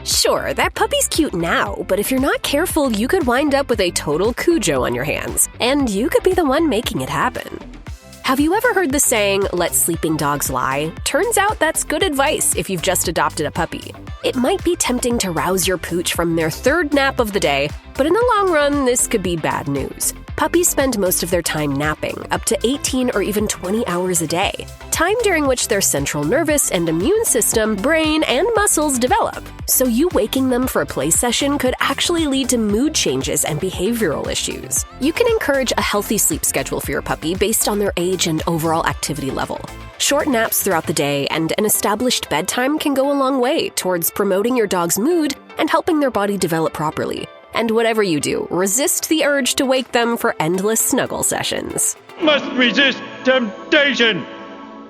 Sure, that puppy's cute now, but if you're not careful, you could wind up with a total Cujo on your hands, and you could be the one making it happen. Have you ever heard the saying, "Let sleeping dogs lie"? Turns out that's good advice if you've just adopted a puppy. It might be tempting to rouse your pooch from their third nap of the day, but in the long run, this could be bad news. Puppies spend most of their time napping, up to 18 or even 20 hours a day, time during which their central nervous and immune system, brain, and muscles develop. So you waking them for a play session could actually lead to mood changes and behavioral issues. You can encourage a healthy sleep schedule for your puppy based on their age and overall activity level. Short naps throughout the day and an established bedtime can go a long way towards promoting your dog's mood and helping their body develop properly. And whatever you do, resist the urge to wake them for endless snuggle sessions. Must resist temptation.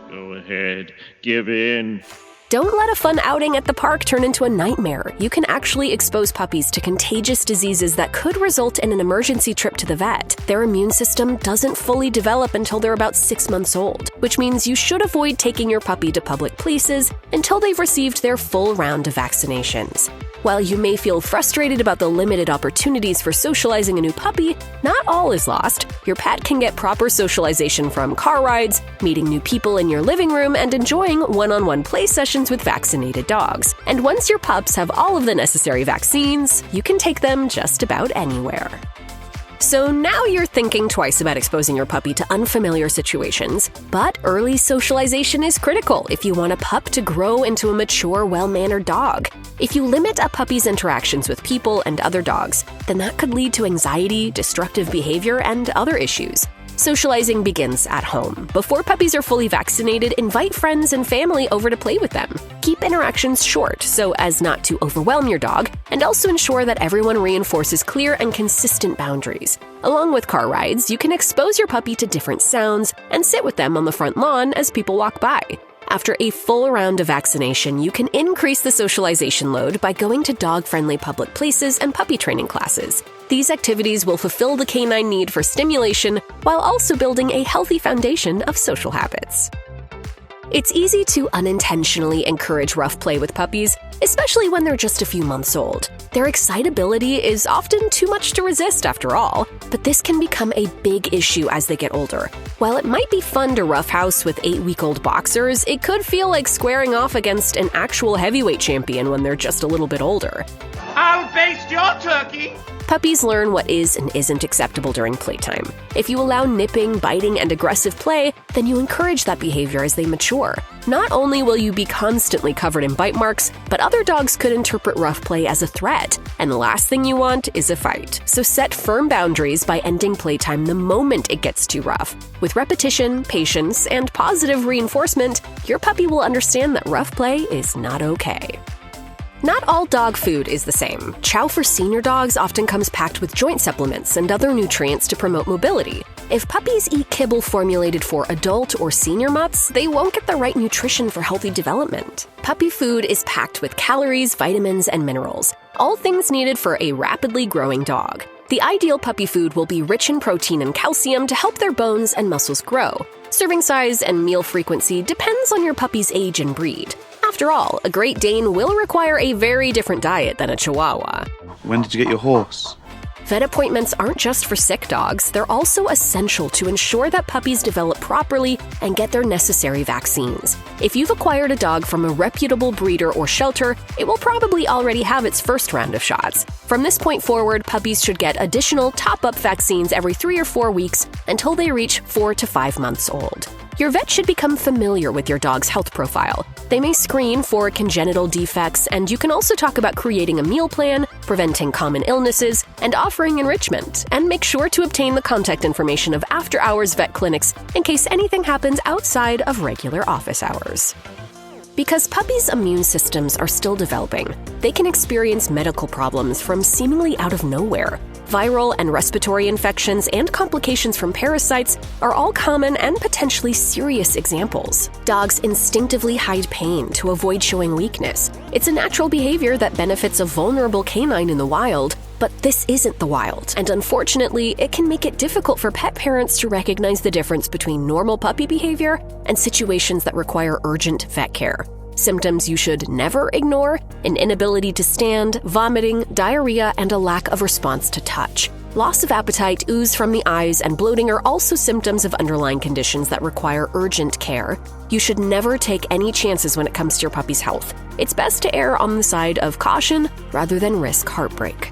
Go ahead, give in. Don't let a fun outing at the park turn into a nightmare. You can actually expose puppies to contagious diseases that could result in an emergency trip to the vet. Their immune system doesn't fully develop until they're about 6 months old, which means you should avoid taking your puppy to public places until they've received their full round of vaccinations. While you may feel frustrated about the limited opportunities for socializing a new puppy, not all is lost. Your pet can get proper socialization from car rides, meeting new people in your living room, and enjoying one-on-one play sessions with vaccinated dogs. And once your pups have all of the necessary vaccines, you can take them just about anywhere. So now you're thinking twice about exposing your puppy to unfamiliar situations, but early socialization is critical if you want a pup to grow into a mature, well-mannered dog. If you limit a puppy's interactions with people and other dogs, then that could lead to anxiety, destructive behavior, and other issues. Socializing begins at home. Before puppies are fully vaccinated, invite friends and family over to play with them. Keep interactions short so as not to overwhelm your dog, and also ensure that everyone reinforces clear and consistent boundaries. Along with car rides, you can expose your puppy to different sounds and sit with them on the front lawn as people walk by. After a full round of vaccination, you can increase the socialization load by going to dog-friendly public places and puppy training classes. These activities will fulfill the canine need for stimulation while also building a healthy foundation of social habits. It's easy to unintentionally encourage rough play with puppies, especially when they're just a few months old. Their excitability is often too much to resist after all, but this can become a big issue as they get older. While it might be fun to roughhouse with 8-week-old boxers, it could feel like squaring off against an actual heavyweight champion when they're just a little bit older. I'll baste your turkey! Puppies learn what is and isn't acceptable during playtime. If you allow nipping, biting, and aggressive play, then you encourage that behavior as they mature. Not only will you be constantly covered in bite marks, but other dogs could interpret rough play as a threat, and the last thing you want is a fight. So set firm boundaries by ending playtime the moment it gets too rough. With repetition, patience, and positive reinforcement, your puppy will understand that rough play is not okay. Not all dog food is the same. Chow for senior dogs often comes packed with joint supplements and other nutrients to promote mobility. If puppies eat kibble formulated for adult or senior mutts, they won't get the right nutrition for healthy development. Puppy food is packed with calories, vitamins, and minerals, all things needed for a rapidly growing dog. The ideal puppy food will be rich in protein and calcium to help their bones and muscles grow. Serving size and meal frequency depends on your puppy's age and breed. After all, a Great Dane will require a very different diet than a Chihuahua. When did you get your horse? Vet appointments aren't just for sick dogs, they're also essential to ensure that puppies develop properly and get their necessary vaccines. If you've acquired a dog from a reputable breeder or shelter, it will probably already have its first round of shots. From this point forward, puppies should get additional top-up vaccines every 3 or 4 weeks until they reach 4 to 5 months old. Your vet should become familiar with your dog's health profile. They may screen for congenital defects, and you can also talk about creating a meal plan, preventing common illnesses, and offering enrichment. And make sure to obtain the contact information of after-hours vet clinics in case anything happens outside of regular office hours. Because puppies' immune systems are still developing, they can experience medical problems from seemingly out of nowhere. Viral and respiratory infections and complications from parasites are all common and potentially serious examples. Dogs instinctively hide pain to avoid showing weakness. It's a natural behavior that benefits a vulnerable canine in the wild, but this isn't the wild, and unfortunately, it can make it difficult for pet parents to recognize the difference between normal puppy behavior and situations that require urgent vet care. Symptoms you should never ignore: an inability to stand, vomiting, diarrhea, and a lack of response to touch. Loss of appetite, ooze from the eyes, and bloating are also symptoms of underlying conditions that require urgent care. You should never take any chances when it comes to your puppy's health. It's best to err on the side of caution rather than risk heartbreak.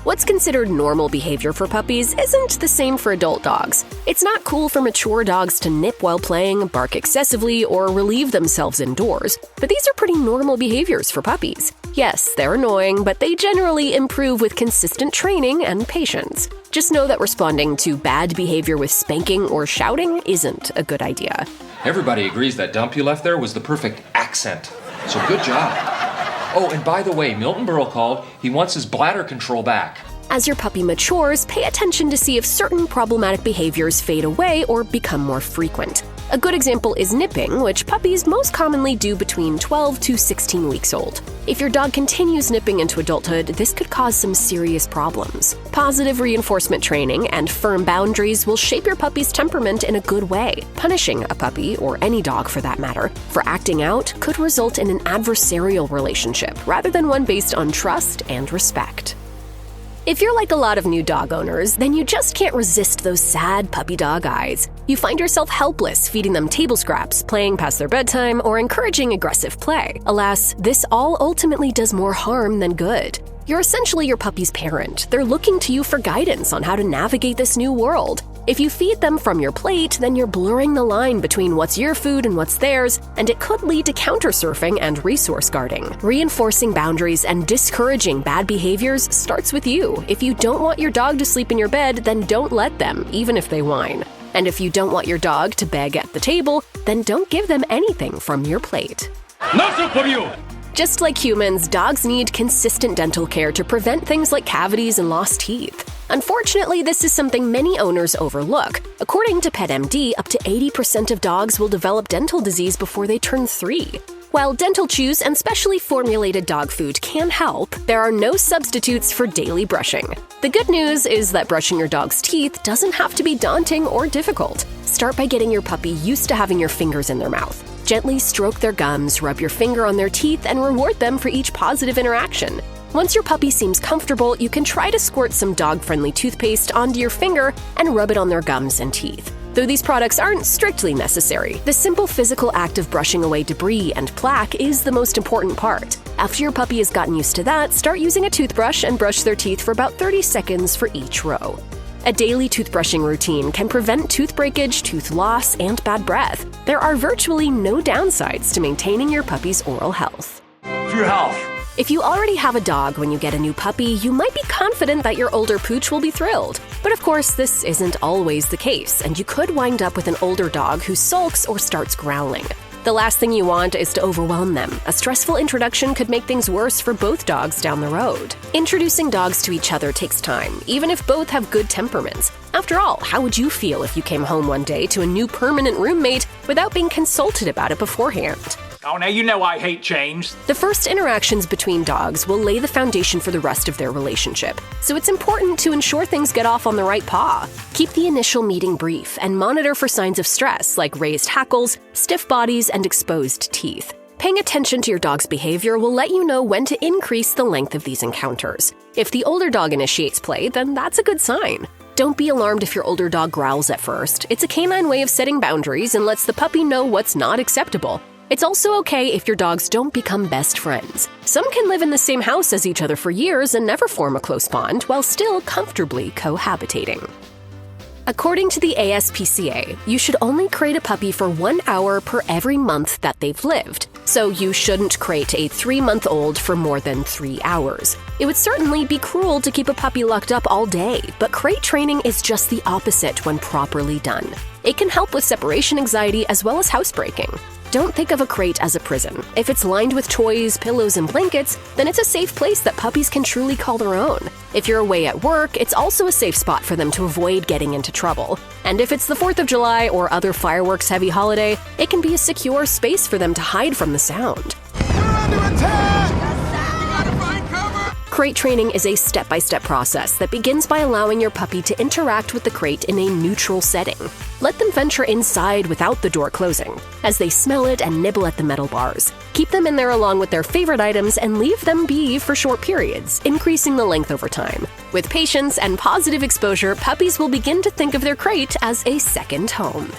What's considered normal behavior for puppies isn't the same for adult dogs. It's not cool for mature dogs to nip while playing, bark excessively, or relieve themselves indoors, but these are pretty normal behaviors for puppies. Yes, they're annoying, but they generally improve with consistent training and patience. Just know that responding to bad behavior with spanking or shouting isn't a good idea. Everybody agrees that dump you left there was the perfect accent, so good job. Oh, and by the way, Milton Berle called. He wants his bladder control back. As your puppy matures, pay attention to see if certain problematic behaviors fade away or become more frequent. A good example is nipping, which puppies most commonly do between 12 to 16 weeks old. If your dog continues nipping into adulthood, this could cause some serious problems. Positive reinforcement training and firm boundaries will shape your puppy's temperament in a good way. Punishing a puppy, or any dog for that matter, for acting out could result in an adversarial relationship rather than one based on trust and respect. If you're like a lot of new dog owners, then you just can't resist those sad puppy dog eyes. You find yourself helpless feeding them table scraps, playing past their bedtime, or encouraging aggressive play. Alas, this all ultimately does more harm than good. You're essentially your puppy's parent. They're looking to you for guidance on how to navigate this new world. If you feed them from your plate, then you're blurring the line between what's your food and what's theirs, and it could lead to counter-surfing and resource guarding. Reinforcing boundaries and discouraging bad behaviors starts with you. If you don't want your dog to sleep in your bed, then don't let them, even if they whine. And if you don't want your dog to beg at the table, then don't give them anything from your plate. Nothing from you! Just like humans, dogs need consistent dental care to prevent things like cavities and lost teeth. Unfortunately, this is something many owners overlook. According to PetMD, up to 80% of dogs will develop dental disease before they turn 3. While dental chews and specially formulated dog food can help, there are no substitutes for daily brushing. The good news is that brushing your dog's teeth doesn't have to be daunting or difficult. Start by getting your puppy used to having your fingers in their mouth. Gently stroke their gums, rub your finger on their teeth, and reward them for each positive interaction. Once your puppy seems comfortable, you can try to squirt some dog-friendly toothpaste onto your finger and rub it on their gums and teeth. Though these products aren't strictly necessary, the simple physical act of brushing away debris and plaque is the most important part. After your puppy has gotten used to that, start using a toothbrush and brush their teeth for about 30 seconds for each row. A daily toothbrushing routine can prevent tooth breakage, tooth loss, and bad breath. There are virtually no downsides to maintaining your puppy's oral health. For your health. If you already have a dog when you get a new puppy, you might be confident that your older pooch will be thrilled. But of course, this isn't always the case, and you could wind up with an older dog who sulks or starts growling. The last thing you want is to overwhelm them. A stressful introduction could make things worse for both dogs down the road. Introducing dogs to each other takes time, even if both have good temperaments. After all, how would you feel if you came home one day to a new permanent roommate without being consulted about it beforehand? Oh, now you know I hate change. The first interactions between dogs will lay the foundation for the rest of their relationship, so it's important to ensure things get off on the right paw. Keep the initial meeting brief and monitor for signs of stress like raised hackles, stiff bodies, and exposed teeth. Paying attention to your dog's behavior will let you know when to increase the length of these encounters. If the older dog initiates play, then that's a good sign. Don't be alarmed if your older dog growls at first. It's a canine way of setting boundaries and lets the puppy know what's not acceptable. It's also okay if your dogs don't become best friends. Some can live in the same house as each other for years and never form a close bond while still comfortably cohabitating. According to the ASPCA, you should only crate a puppy for 1 hour per every month that they've lived. So you shouldn't crate a 3-month-old for more than 3 hours. It would certainly be cruel to keep a puppy locked up all day, but crate training is just the opposite when properly done. It can help with separation anxiety as well as housebreaking. Don't think of a crate as a prison. If it's lined with toys, pillows, and blankets, then it's a safe place that puppies can truly call their own. If you're away at work, it's also a safe spot for them to avoid getting into trouble. And if it's the 4th of July or other fireworks-heavy holiday, it can be a secure space for them to hide from the sound. We're under attack! We gotta find cover! Crate training is a step-by-step process that begins by allowing your puppy to interact with the crate in a neutral setting. Let them venture inside without the door closing, as they smell it and nibble at the metal bars. Keep them in there along with their favorite items and leave them be for short periods, increasing the length over time. With patience and positive exposure, puppies will begin to think of their crate as a second home.